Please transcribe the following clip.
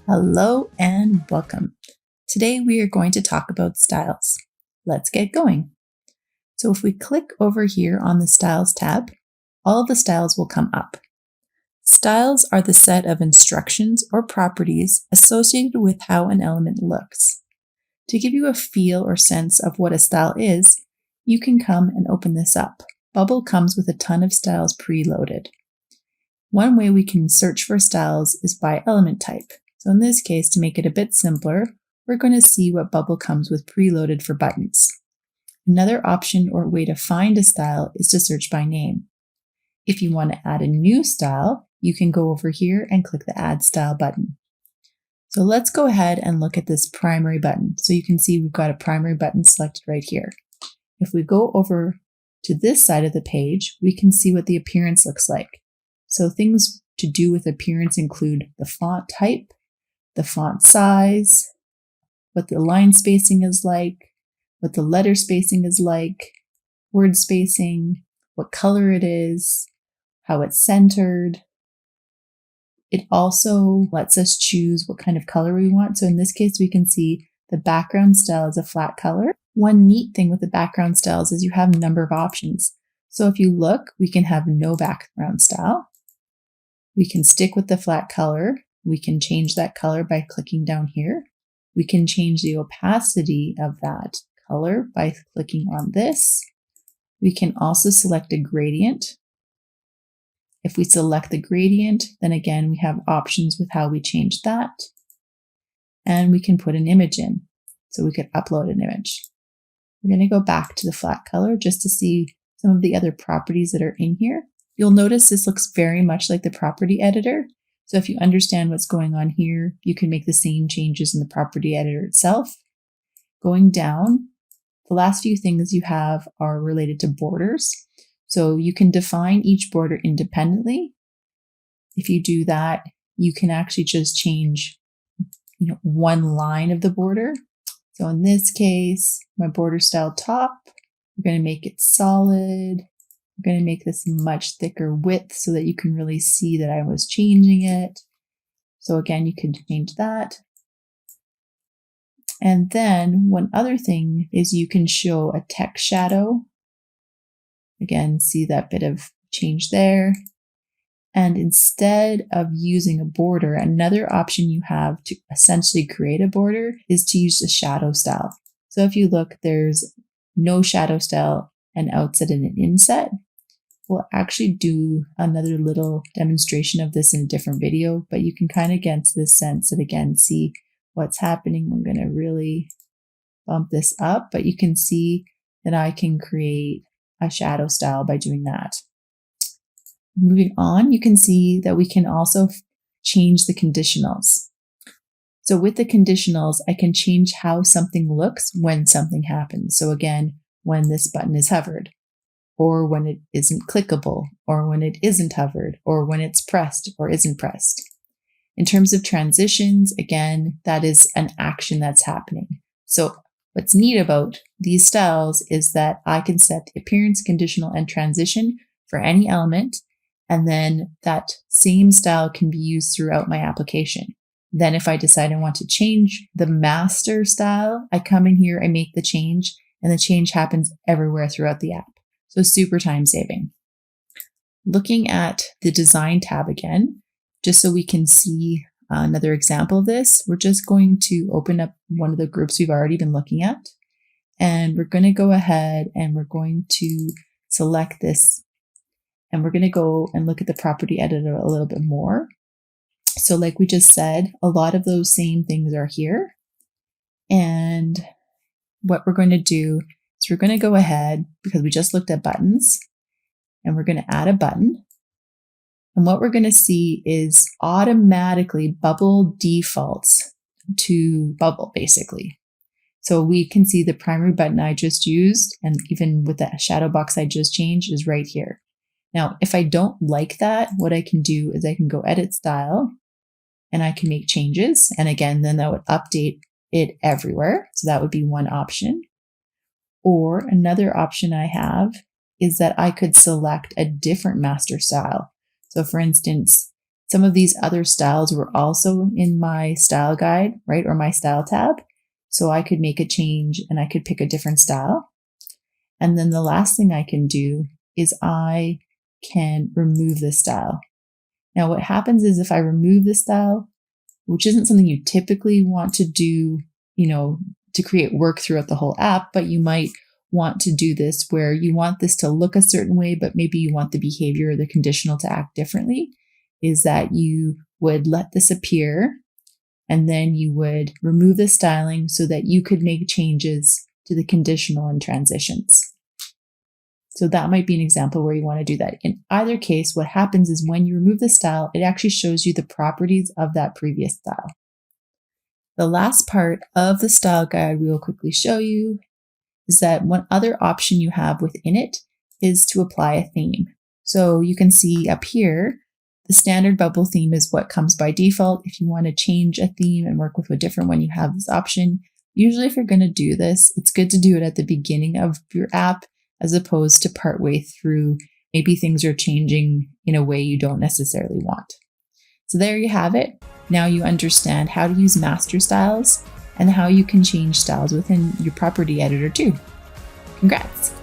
Hello and welcome. Today we are going to talk about styles. Let's get going. So if we click over here on the Styles tab, all of the styles will come up. Styles are the set of instructions or properties associated with how an element looks. To give you a feel or sense of what a style is, you can come and open this up. Bubble comes with a ton of styles preloaded. One way we can search for styles is by element type. So in this case, to make it a bit simpler, we're going to see what Bubble comes with preloaded for buttons. Another option or way to find a style is to search by name. If you want to add a new style, you can go over here and click the Add Style button. So let's go ahead and look at this primary button. So you can see we've got a primary button selected right here. If we go over to this side of the page, we can see what the appearance looks like. So things to do with appearance include the font type, the font size, what the line spacing is like, what the letter spacing is like, word spacing, what color it is, how it's centered. It also lets us choose what kind of color we want. So in this case, we can see the background style is a flat color. One neat thing with the background styles is you have a number of options. So if you look, we can have no background style. We can stick with the flat color. We can change that color by clicking down here. We can change the opacity of that color by clicking on this. We can also select a gradient. If we select the gradient, then again, we have options with how we change that. And we can put an image in. So we could upload an image. We're going to go back to the flat color just to see some of the other properties that are in here. You'll notice this looks very much like the property editor. So if you understand what's going on here, you can make the same changes in the property editor itself. Going down, the last few things you have are related to borders. So you can define each border independently. If you do that, you can actually just change one line of the border. So in this case, my border style top, we're going to make it solid. We're going to make this much thicker width so that you can really see that I was changing it. So again, you could change that. And then one other thing is you can show a text shadow. Again, see that bit of change there. And instead of using a border, another option you have to essentially create a border is to use the shadow style. So if you look, there's no shadow style, an outset and an inset. We'll actually do another little demonstration of this in a different video, but you can kind of get this sense and again, see what's happening. I'm going to really bump this up, but you can see that I can create a shadow style by doing that. Moving on, you can see that we can also change the conditionals. So with the conditionals, I can change how something looks when something happens. So again, when this button is hovered, or when it isn't clickable, or when it isn't hovered, or when it's pressed or isn't pressed. In terms of transitions, again, that is an action that's happening. So what's neat about these styles is that I can set the appearance, conditional, and transition for any element, and then that same style can be used throughout my application. Then if I decide I want to change the master style, I come in here, I make the change, and the change happens everywhere throughout the app. So super time saving. Looking at the design tab again, just so we can see another example of this, we're just going to open up one of the groups we've already been looking at. And we're going to go ahead and we're going to select this. And we're going to go and look at the property editor a little bit more. So like we just said, a lot of those same things are here. And what we're going to do is we're going to go ahead, because we just looked at buttons, and we're going to add a button. And what we're going to see is automatically Bubble defaults to Bubble, basically. So we can see the primary button I just used, and even with the shadow box I just changed, is right here. Now, if I don't like that, what I can do is I can go Edit Style, and I can make changes. And again, then that would update it everywhere. So that would be one option. Or another option I have is that I could select a different master style. So for instance, Some of these other styles were also in my style guide, right, or my style tab. So I could make a change and I could pick a different style. And then the last thing I can do is I can remove the style. Now what happens is if I remove the style, which isn't something you typically want to do, to create work throughout the whole app, but you might want to do this where you want this to look a certain way, but maybe you want the behavior or the conditional to act differently, is that you would let this appear and then you would remove the styling so that you could make changes to the conditional and transitions. So that might be an example where you want to do that. In either case, what happens is when you remove the style, it actually shows you the properties of that previous style. The last part of the style guide we will quickly show you is that one other option you have within it is to apply a theme. So you can see up here, the standard bubble theme is what comes by default. If you want to change a theme and work with a different one, you have this option. Usually if you're going to do this, it's good to do it at the beginning of your app as opposed to partway through. Maybe things are changing in a way you don't necessarily want. So there you have it. Now you understand how to use master styles and how you can change styles within your property editor too. Congrats!